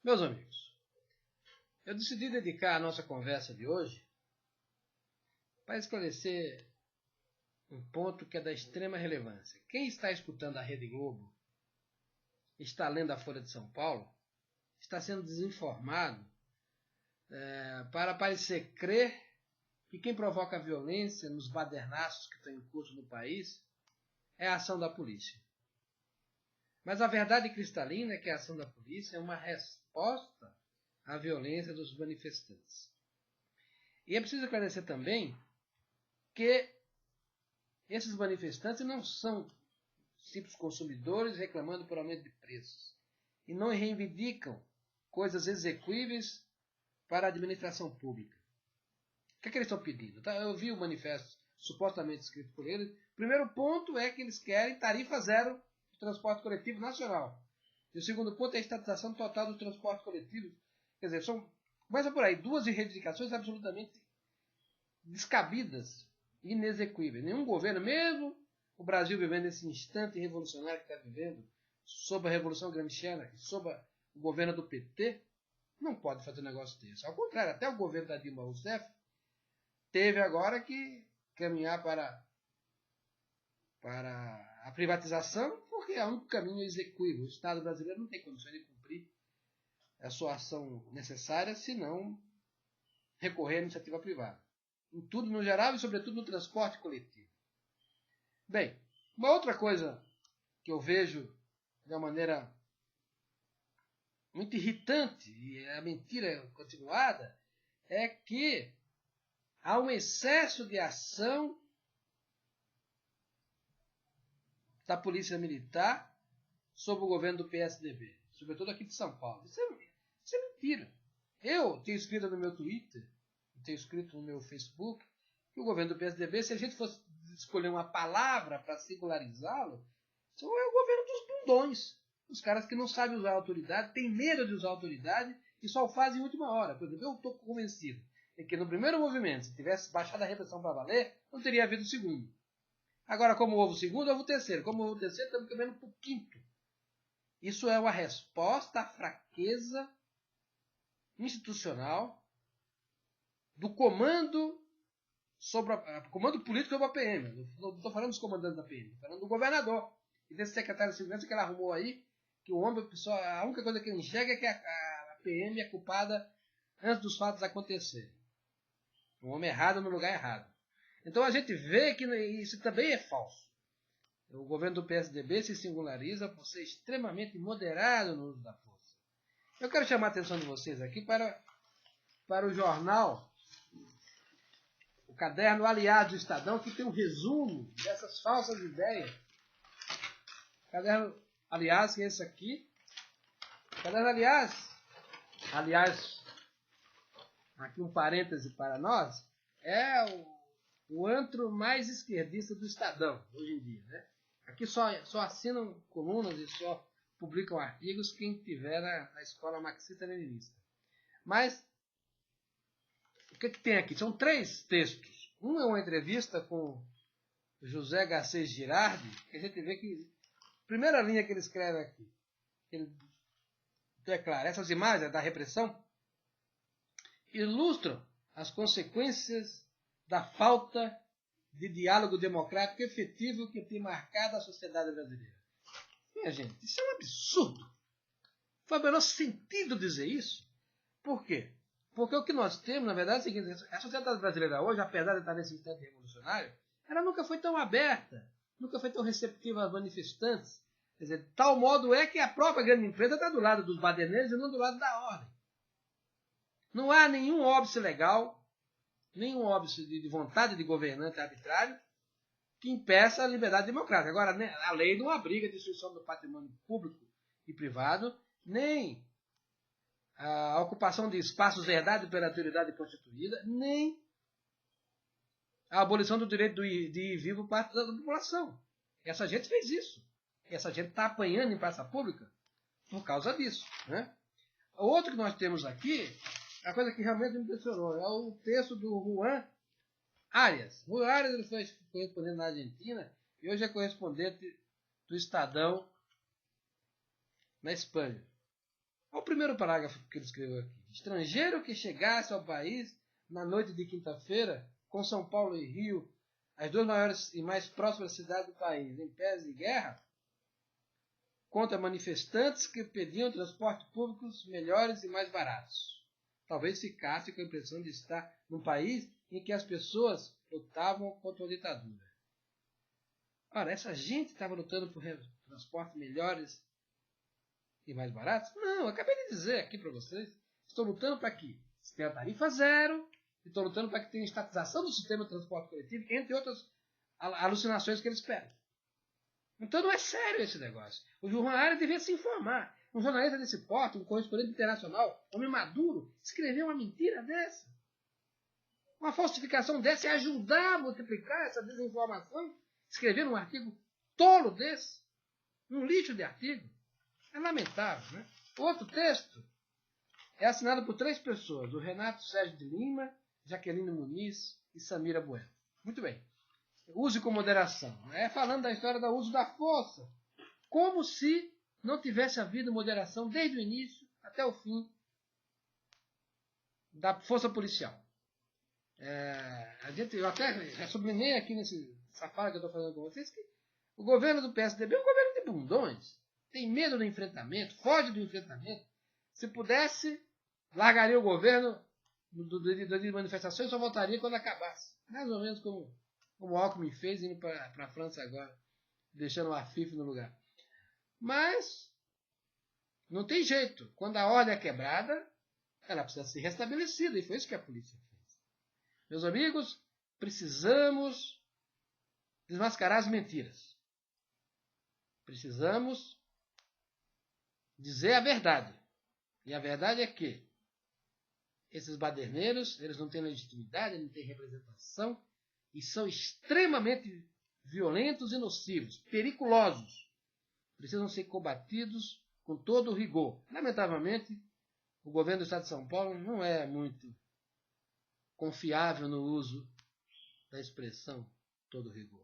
Meus amigos, eu decidi dedicar a nossa conversa de hoje para esclarecer um ponto que é da extrema relevância. Quem está escutando a Rede Globo, está lendo a Folha de São Paulo, está sendo desinformado para parecer crer que quem provoca a violência nos badernaços que estão em curso no país é a ação da polícia. Mas a verdade cristalina é que a ação da polícia é uma resposta à violência dos manifestantes. E é preciso esclarecer também que esses manifestantes não são simples consumidores reclamando por aumento de preços e não reivindicam coisas execuíveis para a administração pública. O que é que eles estão pedindo? Eu vi o manifesto supostamente escrito por eles. O primeiro ponto é que eles querem tarifa zero do transporte coletivo nacional. E o segundo ponto é a estatização total do transporte coletivo. Quer dizer, começa por aí, duas reivindicações absolutamente descabidas, inexequíveis. Nenhum governo, mesmo o Brasil vivendo esse instante revolucionário que está vivendo, sob a Revolução Gramsciana, sob o governo do PT, não pode fazer um negócio desse. Ao contrário, até o governo da Dilma Rousseff teve agora que caminhar para a privatização, porque é o único caminho execuível. O Estado brasileiro não tem condições de cumprir a sua ação necessária, se não recorrer à iniciativa privada. Em tudo no geral e, sobretudo, no transporte coletivo. Bem, uma outra coisa que eu vejo de uma maneira muito irritante, e é a mentira continuada, é que há um excesso de ação da Polícia Militar sob o governo do PSDB, sobretudo aqui de São Paulo. Isso é mentira. Eu tenho escrito no meu Twitter, tenho escrito no meu Facebook, que o governo do PSDB, se a gente fosse escolher uma palavra para singularizá-lo, é o governo dos bundões. Os caras que não sabem usar a autoridade, têm medo de usar a autoridade e só o fazem em última hora. Por exemplo, eu estou convencido de que no primeiro movimento, se tivesse baixado a repressão para valer, não teria havido o segundo. Agora, como houve o segundo, houve o terceiro. Como houve o terceiro, estamos caminhando para o quinto. Isso é uma resposta à fraqueza institucional do comando comando político sobre a PM. Não estou falando dos comandantes da PM, estou falando do governador e desse secretário de segurança que ele arrumou aí, que o homem, a única coisa que ele enxerga é que a PM é culpada antes dos fatos acontecerem. Um homem errado no lugar errado. Então a gente vê que isso também é falso. O governo do PSDB se singulariza por ser extremamente moderado no uso da força. Eu quero chamar a atenção de vocês aqui para o jornal, o caderno Aliás do Estadão, que tem um resumo dessas falsas ideias. O caderno Aliás, que é esse aqui. O caderno aliás, aqui um parêntese para nós, é o antro mais esquerdista do Estadão, hoje em dia, né? Aqui só assinam colunas e só publicam artigos quem tiver na escola marxista-leninista. Mas, o que tem aqui? São 3 textos. Um é uma entrevista com José Garcês Girardi, que a gente vê que, primeira linha que ele escreve aqui, ele declara, essas imagens da repressão ilustram as consequências da falta de diálogo democrático efetivo que tem marcado a sociedade brasileira. Minha gente, isso é um absurdo. Faz o menor sentido dizer isso. Por quê? Porque o que nós temos, na verdade, é o seguinte: a sociedade brasileira hoje, apesar de estar nesse instante revolucionário, ela nunca foi tão aberta, nunca foi tão receptiva aos manifestantes. Quer dizer, de tal modo é que a própria grande empresa está do lado dos baderneiros e não do lado da ordem. Não há nenhum óbice legal, nenhum óbice de vontade de governante arbitrário que impeça a liberdade democrática. Agora, a lei não abriga a destruição do patrimônio público e privado, nem a ocupação de espaços herdados pela autoridade constituída, nem a abolição do direito de ir e vir por parte da população. Essa gente fez isso. Essa gente está apanhando em praça pública por causa disso, né? O outro que nós temos aqui, a coisa que realmente me impressionou, é o texto do Juan Arias. Juan Arias ele foi correspondente na Argentina e hoje é correspondente do Estadão na Espanha. Olha o primeiro parágrafo que ele escreveu aqui. Estrangeiro que chegasse ao país na noite de quinta-feira, com São Paulo e Rio, as duas maiores e mais próximas cidades do país, em pés de guerra, contra manifestantes que pediam transportes públicos melhores e mais baratos. Talvez ficasse com a impressão de estar num país em que as pessoas lutavam contra a ditadura. Ora, essa gente estava lutando por transportes melhores e mais baratos? Não, eu acabei de dizer aqui para vocês. Estou lutando para que tenha tarifa zero, estou lutando para que tenha estatização do sistema de transporte coletivo, entre outras alucinações que eles pedem. Então não é sério esse negócio. O jornalista devia se informar. Um jornalista desse porte, um correspondente internacional, homem maduro, escrever uma mentira dessa. Uma falsificação dessa é ajudar a multiplicar essa desinformação. Escrever um artigo tolo desse. Um lixo de artigo. É lamentável, né? Outro texto é assinado por 3 pessoas. O Renato Sérgio de Lima, Jaqueline Muniz e Samira Bueno. Muito bem. Use com moderação. É falando da história do uso da força. Como se não tivesse havido moderação desde o início até o fim da força policial. Eu até sublinhei aqui nessa fala que eu estou falando com vocês que o governo do PSDB é um governo de bundões. Tem medo do enfrentamento, foge do enfrentamento. Se pudesse, largaria o governo de manifestações e só voltaria quando acabasse. Mais ou menos como o Alckmin fez, indo para a França agora, deixando o Afif no lugar. Mas não tem jeito. Quando a ordem é quebrada, ela precisa ser restabelecida. E foi isso que a polícia fez. Meus amigos, precisamos desmascarar as mentiras. Precisamos dizer a verdade. E a verdade é que esses baderneiros, eles não têm legitimidade, não têm representação e são extremamente violentos e nocivos, periculosos. Precisam ser combatidos com todo o rigor. Lamentavelmente, o governo do Estado de São Paulo não é muito confiável no uso da expressão todo rigor.